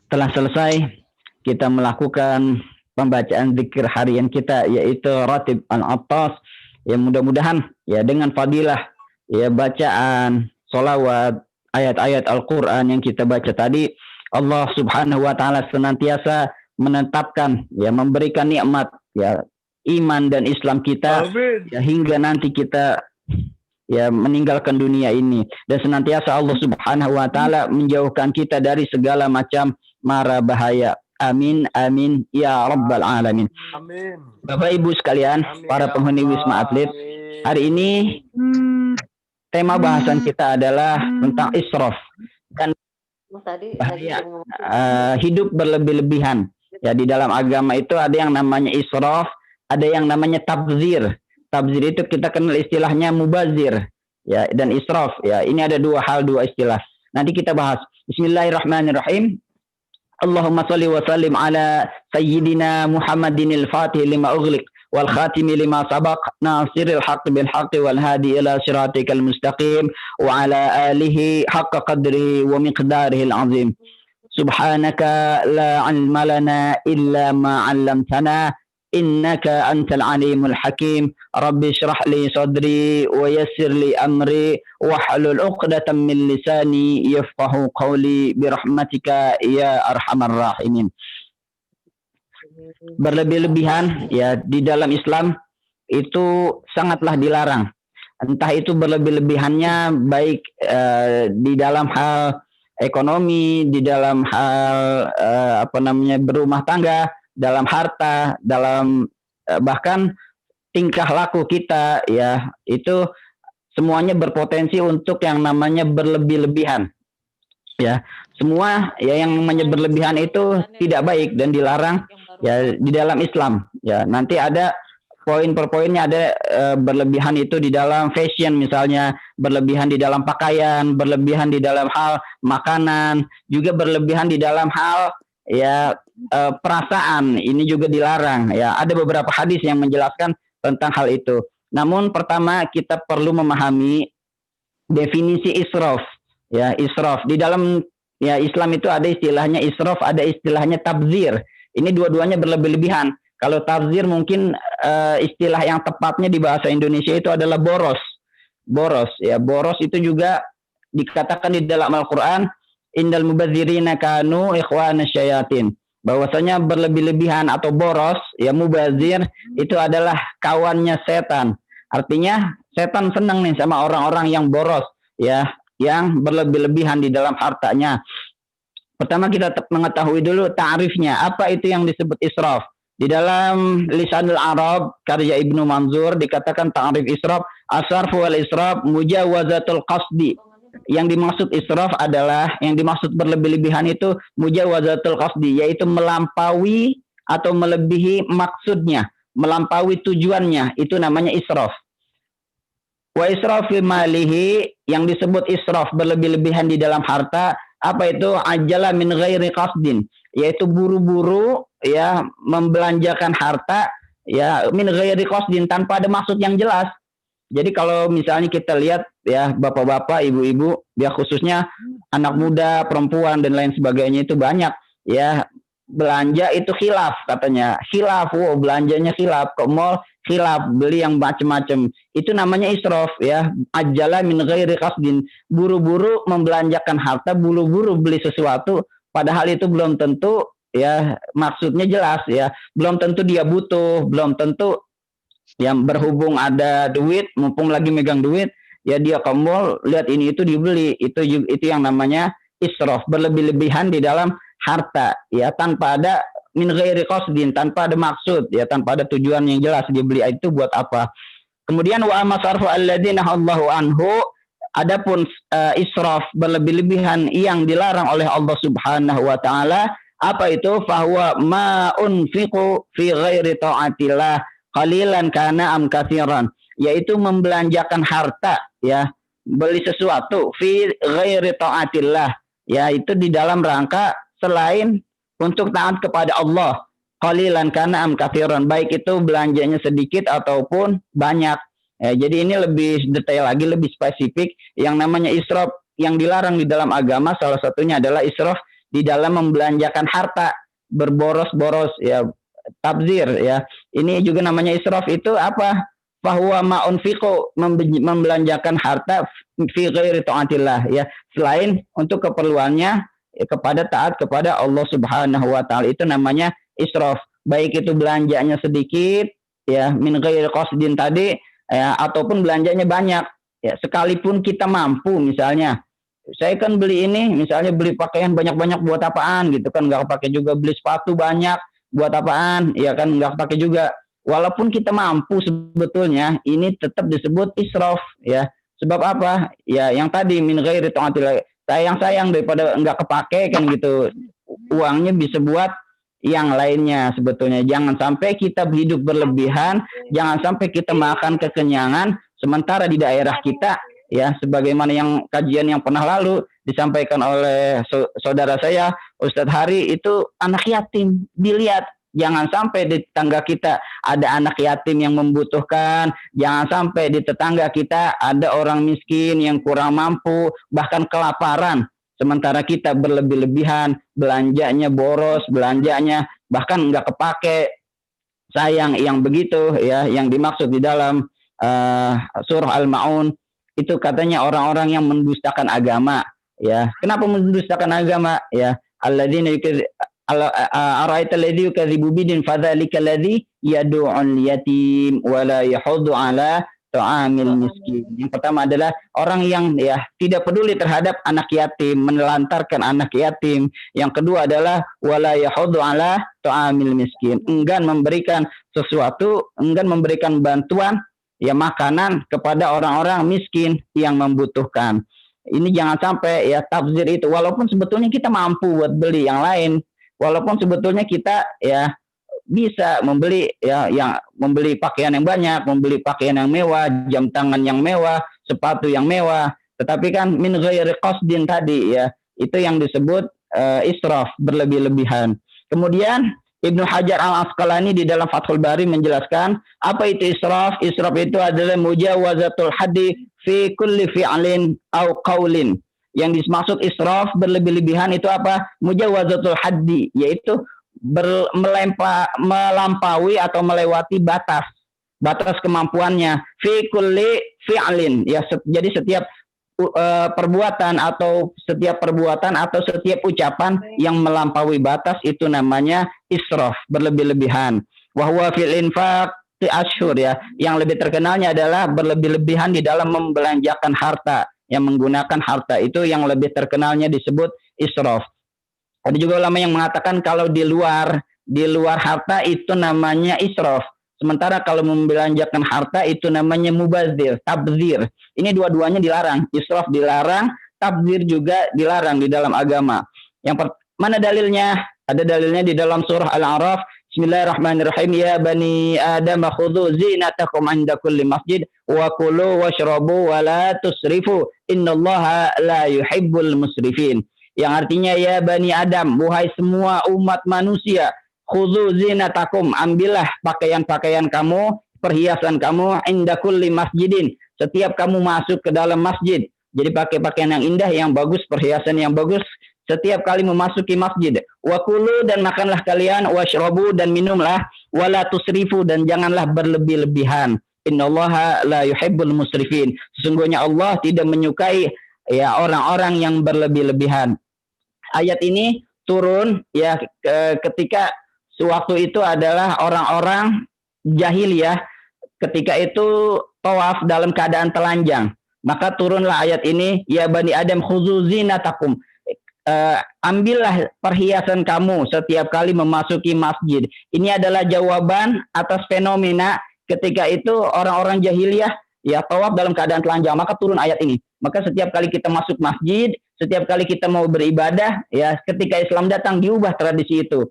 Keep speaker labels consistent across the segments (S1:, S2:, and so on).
S1: telah selesai kita melakukan pembacaan zikir harian kita, yaitu Ratib Al-Attas. Ya, mudah-mudahan ya dengan fadilah ya bacaan solawat ayat-ayat Al-Quran yang kita baca tadi, Allah Subhanahu wa Ta'ala senantiasa menetapkan ya, memberikan nikmat ya iman dan Islam kita ya, hingga nanti kita ya meninggalkan dunia ini, dan senantiasa Allah Subhanahu wa Ta'ala menjauhkan kita dari segala macam mara bahaya. Amin amin ya rabbal alamin.
S2: Amin.
S1: Bapak Ibu sekalian, para penghuni Wisma Atlet, hari ini tema bahasan kita adalah tentang israf dan bahaya hidup berlebih-lebihan. Ya, di dalam agama itu ada yang namanya israf, ada yang namanya tabzir. Tabzir itu kita kenal istilahnya mubazir ya, dan israf ya. Ini ada dua istilah. Nanti kita bahas. Bismillahirrahmanirrahim. Allahumma salli wa sallim ala sayyidina Muhammadin al-Fatih lima ughliq wal khatimi lima sabaq nasiril haqq bil haqq wal hadi ila siratikal mustaqim wa ala alihi haqqa qadri wa miqdarihi al-azim. Subhanaka la ilma lana illa ma 'allamtana innaka antal alimul hakim. Rabbi shrah li sadri wa yassir li amri wahlul 'uqdatam min lisani yafqahu qawli birahmatika ya arhamar rahimin. Berlebih-lebihan ya di dalam Islam itu sangatlah dilarang. Entah itu berlebih-lebihannya baik di dalam hal ekonomi, di dalam hal berumah tangga, dalam harta, dalam bahkan tingkah laku kita ya, itu semuanya berpotensi untuk yang namanya berlebih-lebihan. Ya, semua ya yang namanya berlebihan itu tidak baik dan dilarang ya di dalam Islam. Ya, nanti ada poin per poinnya, ada berlebihan itu di dalam fashion misalnya, berlebihan di dalam pakaian, berlebihan di dalam hal makanan, juga berlebihan di dalam hal ya perasaan, ini juga dilarang ya. Ada beberapa hadis yang menjelaskan tentang hal itu. Namun pertama kita perlu memahami definisi israf. Ya, israf di dalam ya Islam itu ada istilahnya israf, ada istilahnya tabzir. Ini dua-duanya berlebih-lebihan. Kalau tabzir mungkin istilah yang tepatnya di bahasa Indonesia itu adalah boros. Boros ya, boros itu juga dikatakan di dalam Al-Qur'an, innal mubadzirina kanu ikhwana syayatin. Bahwasanya berlebih-lebihan atau boros ya, mubazir itu adalah kawannya setan. Artinya setan senang nih sama orang-orang yang boros ya, yang berlebih-lebihan di dalam hartanya. Pertama kita mengetahui dulu ta'rifnya, apa itu yang disebut israf. Di dalam Lisanul Arab karya Ibnu Manzur dikatakan ta'rif israf, asarfu wal israf mujawazatul qasdi. Yang dimaksud israf adalah, yang dimaksud berlebih-lebihan itu mujawazatul qasdi, yaitu melampaui atau melebihi maksudnya, melampaui tujuannya, itu namanya israf. Wa israf fi malihi, yang disebut israf berlebih-lebihan di dalam harta, apa itu? Ajala min ghairi qasdin, yaitu buru-buru ya membelanjakan harta ya min ghairi qasdin, tanpa ada maksud yang jelas. Jadi kalau misalnya kita lihat ya bapak-bapak, ibu-ibu, ya khususnya anak muda, perempuan dan lain sebagainya itu banyak ya belanja itu khilaf katanya. Khilaf, belanjanya khilaf, ke mall khilaf, beli yang macam-macam. Itu namanya israf ya, ajala min ghairi qasdin, buru-buru membelanjakan harta, buru-buru beli sesuatu padahal itu belum tentu ya maksudnya jelas ya, belum tentu dia butuh, belum tentu yang berhubung ada duit, mumpung lagi megang duit, ya dia ke mall, lihat ini itu dibeli, itu yang namanya israf, berlebih-lebihan di dalam harta, ya tanpa ada min ghairi qasdin, tanpa ada maksud, ya tanpa ada tujuan yang jelas dibeli itu buat apa. Kemudian wa amasarfu alladzina Allahu anhu, adapun israf berlebih-lebihan yang dilarang oleh Allah Subhanahu wa taala, apa itu? Fahuwa ma unfiqu fi ghairi taatillah qalilan kana am katsiran, yaitu membelanjakan harta ya, beli sesuatu fi ghairi taatillah, ya itu di dalam rangka selain untuk taat kepada Allah, qalilan kana am katsiran, baik itu belanjanya sedikit ataupun banyak ya. Jadi ini lebih detail lagi, lebih spesifik. Yang namanya israf yang dilarang di dalam agama salah satunya adalah israf di dalam membelanjakan harta, berboros-boros ya, tabzir ya. Ini juga namanya israf. Itu apa? Fahuwa ma'unfiqu, membelanjakan harta fi ghairi taatillah ya, selain untuk keperluannya kepada taat kepada Allah Subhanahu wa taala. Itu namanya israf. Baik itu belanjanya sedikit ya, min ghairi qasdin tadi ya, ataupun belanjanya banyak ya, sekalipun kita mampu. Misalnya saya kan beli ini, misalnya beli pakaian banyak-banyak buat apaan gitu kan, nggak pakai juga. Beli sepatu banyak buat apaan ya kan, nggak pakai juga. Walaupun kita mampu, sebetulnya ini tetap disebut israf ya. Sebab apa? Ya yang tadi, min ghairi taatillah, sayang daripada nggak kepake kan gitu. Uangnya bisa buat yang lainnya sebetulnya. Jangan sampai kita hidup berlebihan, jangan sampai kita makan kekenyangan, sementara di daerah kita ya, sebagaimana yang kajian yang pernah lalu disampaikan oleh saudara saya Ustadz Hari, itu anak yatim dilihat. Jangan sampai di tetangga kita ada anak yatim yang membutuhkan. Jangan sampai di tetangga kita ada orang miskin yang kurang mampu, bahkan kelaparan. Sementara kita berlebih-lebihan, belanjanya boros, belanjanya bahkan nggak kepake. Sayang yang begitu ya, yang dimaksud di dalam surah Al-Ma'un itu katanya orang-orang yang mendustakan agama ya. Kenapa mendustakan agama ya? Alladzina araita alladzi yukadzibu bidin fadzalika alladzi yad'ul yatim wa la yahuddu ala ta'amil miskin. Yang pertama adalah orang yang ya tidak peduli terhadap anak yatim, menelantarkan anak yatim. Yang kedua adalah wala yahuddu ala ta'amil miskin, enggan memberikan sesuatu, enggan memberikan bantuan ya, makanan kepada orang-orang miskin yang membutuhkan. Ini jangan sampai ya tabzir itu, walaupun sebetulnya kita mampu buat beli yang lain, walaupun sebetulnya kita ya bisa membeli ya, yang membeli pakaian yang banyak, membeli pakaian yang mewah, jam tangan yang mewah, sepatu yang mewah, tetapi kan min ghairi qasdin tadi ya, itu yang disebut israf, berlebih-lebihan. Kemudian Ibnu Hajar Al-Asqalani di dalam Fathul Bari menjelaskan apa itu israf. Israf itu adalah mujawazatul haddi fi kulli fi'lin au qaulin. Yang dimaksud israf, berlebih-lebihan, itu apa? Mujawazatul haddi, yaitu melampaui atau melewati batas kemampuannya. Fi kulli fi'lin ya, jadi setiap perbuatan atau setiap ucapan yang melampaui batas itu namanya israf, berlebih-lebihan. Wa huwa fil infaq asyhur ya, yang lebih terkenalnya adalah berlebih-lebihan di dalam membelanjakan harta, yang menggunakan harta, itu yang lebih terkenalnya disebut israf. Ada juga ulama yang mengatakan kalau di luar harta itu namanya israf. Sementara kalau membelanjakan harta itu namanya mubazir, tabzir. Ini dua-duanya dilarang. Israf dilarang, tabzir juga dilarang di dalam agama. Yang mana dalilnya? Ada dalilnya di dalam surah Al-A'raf. Bismillahirrahmanirrahim. Ya bani Adam khudhu zinatakum 'inda kulli masjid wa kulu washrabu wa la tusrifu innallaha la yuhibbul musrifin. Yang artinya ya bani Adam, wahai semua umat manusia, khudhu zinatakum, ambillah pakaian-pakaian kamu, perhiasan kamu, inda kulli masjidin, setiap kamu masuk ke dalam masjid. Jadi pakai pakaian yang indah, yang bagus, perhiasan yang bagus setiap kali memasuki masjid. Wa kulu, dan makanlah kalian, washrabu, dan minumlah, wala tusrifu, dan janganlah berlebih-lebihan. Innallaha la yuhibbul musrifin. Sesungguhnya Allah tidak menyukai ya orang-orang yang berlebih-lebihan. Ayat ini turun ya ketika sewaktu itu adalah orang-orang jahiliyah, ketika itu tawaf dalam keadaan telanjang. Maka turunlah ayat ini, ya bani Adam khudzu zinatakum, ambillah perhiasan kamu setiap kali memasuki masjid. Ini adalah jawaban atas fenomena ketika itu orang-orang jahiliyah ya tawaf dalam keadaan telanjang, maka turun ayat ini. Maka setiap kali kita masuk masjid, setiap kali kita mau beribadah ya, ketika Islam datang diubah tradisi itu.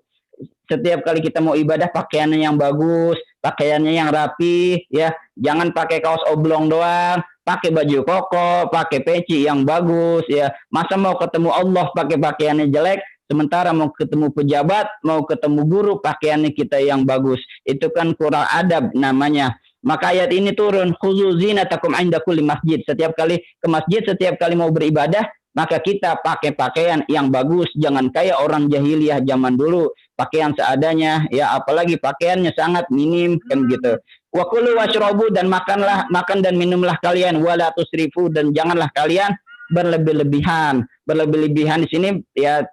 S1: Setiap kali kita mau ibadah, pakaiannya yang bagus, pakaiannya yang rapi ya, jangan pakai kaos oblong doang, pakai baju koko, pakai peci yang bagus ya. Masa mau ketemu Allah pakai pakaiannya jelek, sementara mau ketemu pejabat, mau ketemu guru, pakaiannya kita yang bagus. Itu kan kurang adab namanya. Maka ayat ini turun, khudzu zinatakum 'inda kulli masjid. Setiap kali ke masjid, setiap kali mau beribadah, maka kita pakai pakaian yang bagus, jangan kayak orang jahiliyah zaman dulu, pakaian seadanya, ya apalagi pakaiannya sangat minim kan gitu. Wa kulu washrabu, dan makan dan minumlah kalian, wala tusrifu, dan janganlah kalian berlebih-lebihan. Berlebih-lebihan di sini ya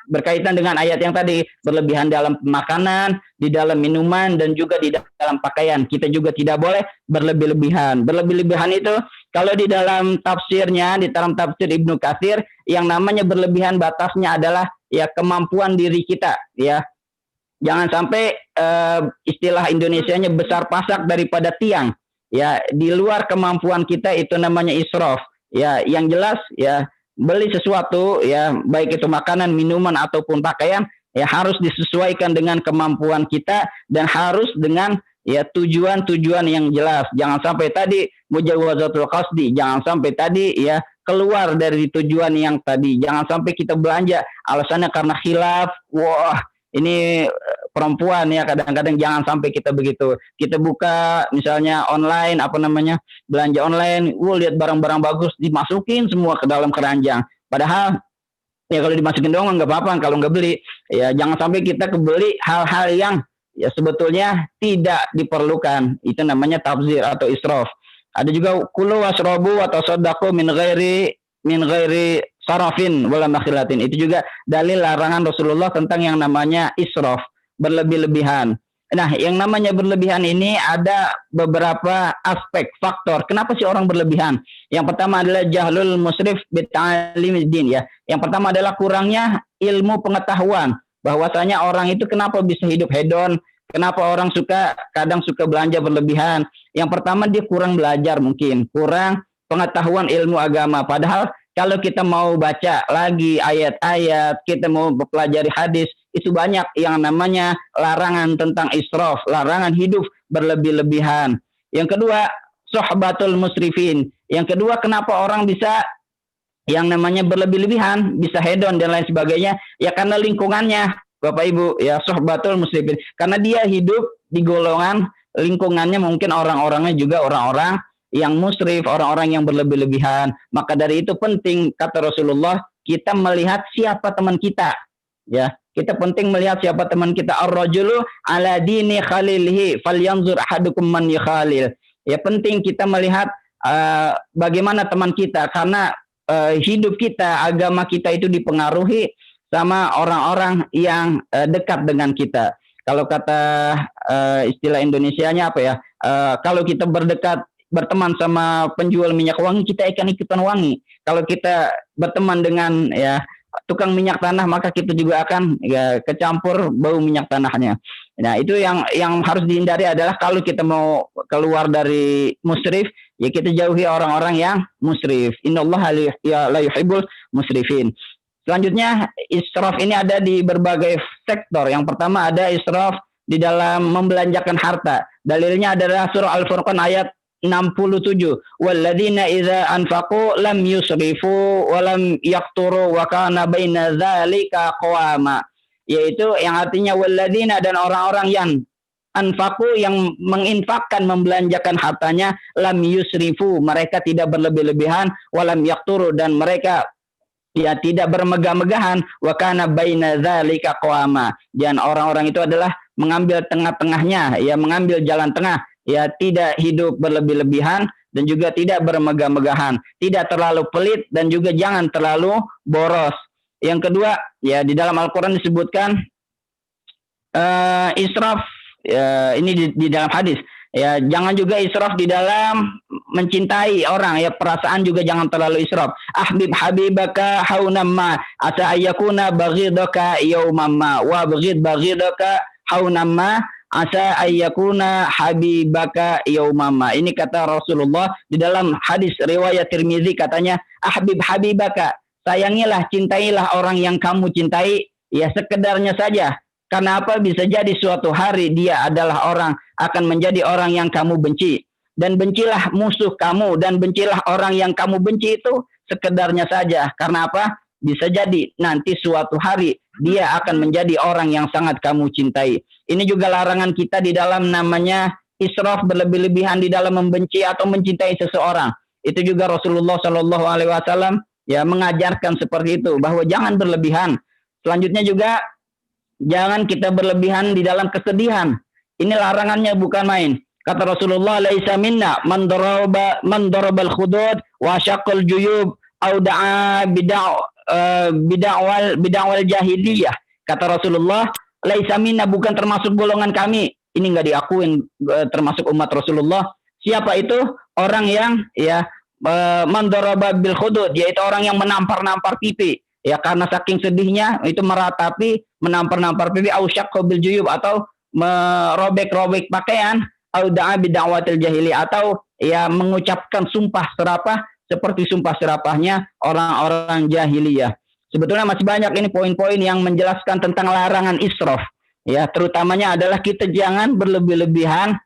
S1: berkaitan dengan ayat yang tadi, berlebihan dalam makanan, di dalam minuman, dan juga di dalam pakaian. Kita juga tidak boleh berlebih-lebihan. Berlebih-lebihan itu kalau di dalam tafsirnya, di dalam tafsir Ibnu Katsir, yang namanya berlebihan batasnya adalah ya kemampuan diri kita, ya. Jangan sampai istilah Indonesianya besar pasak daripada tiang. Ya, di luar kemampuan kita itu namanya israf. Ya, yang jelas ya beli sesuatu ya baik itu makanan, minuman ataupun pakaian ya harus disesuaikan dengan kemampuan kita dan harus dengan ya tujuan-tujuan yang jelas. Jangan sampai tadi mujawazatul qasdi, jangan sampai tadi ya keluar dari tujuan yang tadi. Jangan sampai kita belanja alasannya karena khilaf. Wah, ini perempuan ya, kadang-kadang jangan sampai kita begitu. Kita buka misalnya online belanja online, lihat barang-barang bagus dimasukin semua ke dalam keranjang. Padahal ya kalau dimasukin doang nggak apa-apa, kalau nggak beli ya jangan sampai kita kebeli hal-hal yang ya sebetulnya tidak diperlukan. Itu namanya tabzir atau israf. Ada juga kulu wasrobu atau sodako min ghairi sarafin wala makhilatin. Itu juga dalil larangan Rasulullah tentang yang namanya israf, berlebih-lebihan. Nah, yang namanya berlebihan ini ada beberapa aspek, faktor. Kenapa sih orang berlebihan? Yang pertama adalah jahlul musrif bita'alimiddin ya. Yang pertama adalah kurangnya ilmu pengetahuan. Bahwasanya orang itu kenapa bisa hidup hedon? Kenapa orang kadang suka belanja berlebihan? Yang pertama dia kurang belajar mungkin, kurang pengetahuan ilmu agama. Padahal kalau kita mau baca lagi ayat-ayat, kita mau mempelajari hadis, itu banyak yang namanya larangan tentang israf, larangan hidup berlebih-lebihan. Yang kedua, sohbatul musrifin. Yang kedua, kenapa orang bisa yang namanya berlebih-lebihan, bisa hedon dan lain sebagainya? Ya karena lingkungannya, Bapak Ibu, ya sohbatul musrifin. Karena dia hidup di golongan lingkungannya mungkin orang-orangnya juga orang-orang yang musrif, orang-orang yang berlebih-lebihan. Maka dari itu penting, kata Rasulullah, kita melihat siapa teman kita. Ya, kita penting melihat siapa teman kita. Ar-rajulu ala dini khalilihi falyanzur ahadukum man yukhalil. Ya, penting kita melihat bagaimana teman kita, karena hidup kita, agama kita itu dipengaruhi sama orang-orang yang dekat dengan kita. Kalau kata istilah Indonesianya apa ya? Kalau kita berteman sama penjual minyak wangi, kita akan ikutan wangi. Kalau kita berteman dengan ya tukang minyak tanah, maka kita juga akan ya kecampur bau minyak tanahnya. Nah, itu yang harus dihindari adalah kalau kita mau keluar dari musrif, ya kita jauhi orang-orang yang musrif. Innallaha la yuhibbul musrifin. Selanjutnya, israf ini ada di berbagai sektor. Yang pertama ada israf di dalam membelanjakan harta. Dalilnya adalah surah Al-Furqan ayat 67. Walladzina idza anfaqu lam yusrifu wa lam yaqturu wa kana baina dzalika qawama. Yaitu yang artinya walladzina, dan orang-orang yang anfaqu, yang menginfakkan, membelanjakan hartanya, lam yusrifu, mereka tidak berlebih-lebihan, wa lam yaqturu, dan mereka ya tidak bermegah-megahan, wa kana baina dzalika qawama. Dan orang-orang itu adalah mengambil tengah-tengahnya, ya mengambil jalan tengah. Ya, tidak hidup berlebih-lebihan dan juga tidak bermegah-megahan, tidak terlalu pelit dan juga jangan terlalu boros. Yang kedua, ya di dalam Al-Quran disebutkan israf, ini di dalam hadis. Ya, jangan juga israf di dalam mencintai orang, ya perasaan juga jangan terlalu israf. Ahbib habibaka haunamma asa ayyakuna baghidaka yaumamma wa baghidaka haunamma asa ayyakuna habibaka yaumama. Ini kata Rasulullah di dalam hadis riwayat Tirmizi, katanya ahbib habibaka, sayangilah, cintailah orang yang kamu cintai, ya sekedarnya saja. Karena apa? Bisa jadi suatu hari dia adalah akan menjadi orang yang kamu benci. Dan bencilah musuh kamu, dan bencilah orang yang kamu benci itu sekedarnya saja. Karena apa? Bisa jadi nanti suatu hari dia akan menjadi orang yang sangat kamu cintai. Ini juga larangan kita di dalam namanya israf, berlebih-lebihan di dalam membenci atau mencintai seseorang. Itu juga Rasulullah Shallallahu Alaihi Wasallam ya mengajarkan seperti itu, bahwa jangan berlebihan. Selanjutnya juga jangan kita berlebihan di dalam kesedihan. Ini larangannya bukan main. Kata Rasulullah, laisa minna man darabal khudud wa syaqqal juyub au da'a bid'awal jahiliyah. Kata Rasulullah, laisa minna, bukan termasuk golongan kami. Ini enggak diakuin termasuk umat Rasulullah. Siapa itu? Orang yang ya man daraba bil khudud, yaitu orang yang menampar-nampar pipi. Ya karena saking sedihnya itu meratapi, menampar-nampar pipi, au syaqqal bil juyub, atau merobek-robek pakaian, au da'a bid'awatil jahili, atau ya mengucapkan sumpah serapah seperti sumpah serapahnya orang-orang jahiliyah. Sebetulnya masih banyak ini poin-poin yang menjelaskan tentang larangan israf. Ya, terutamanya adalah kita jangan berlebih-lebihan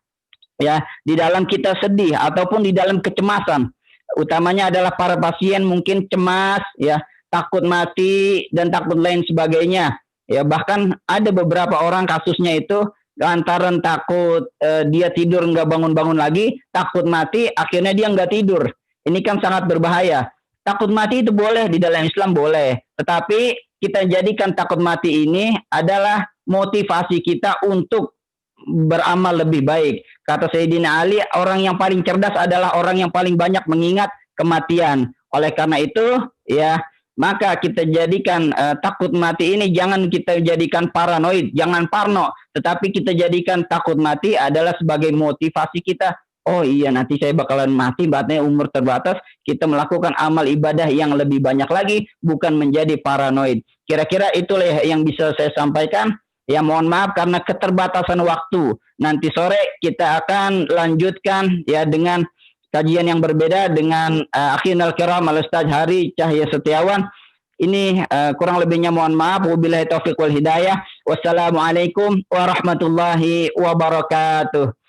S1: ya di dalam kita sedih ataupun di dalam kecemasan. Utamanya adalah para pasien mungkin cemas ya, takut mati dan takut lain sebagainya. Ya, bahkan ada beberapa orang kasusnya itu lantaran takut dia tidur nggak bangun-bangun lagi, takut mati, akhirnya dia nggak tidur. Ini kan sangat berbahaya. Takut mati itu boleh di dalam Islam, boleh, tetapi kita jadikan takut mati ini adalah motivasi kita untuk beramal lebih baik. Kata Sayyidina Ali, orang yang paling cerdas adalah orang yang paling banyak mengingat kematian. Oleh karena itu, ya, maka kita jadikan takut mati ini jangan kita jadikan paranoid, jangan parno, tetapi kita jadikan takut mati adalah sebagai motivasi kita. Oh iya, nanti saya bakalan mati, batnya umur terbatas, kita melakukan amal ibadah yang lebih banyak lagi, bukan menjadi paranoid. Kira-kira itulah yang bisa saya sampaikan. Ya, mohon maaf karena keterbatasan waktu. Nanti sore kita akan lanjutkan ya dengan kajian yang berbeda dengan akhinal kiram Al-Ustaz Hari Cahya Setiawan. Ini kurang lebihnya mohon maaf. Wabillahi taufiq wal hidayah. Wassalamualaikum warahmatullahi wabarakatuh.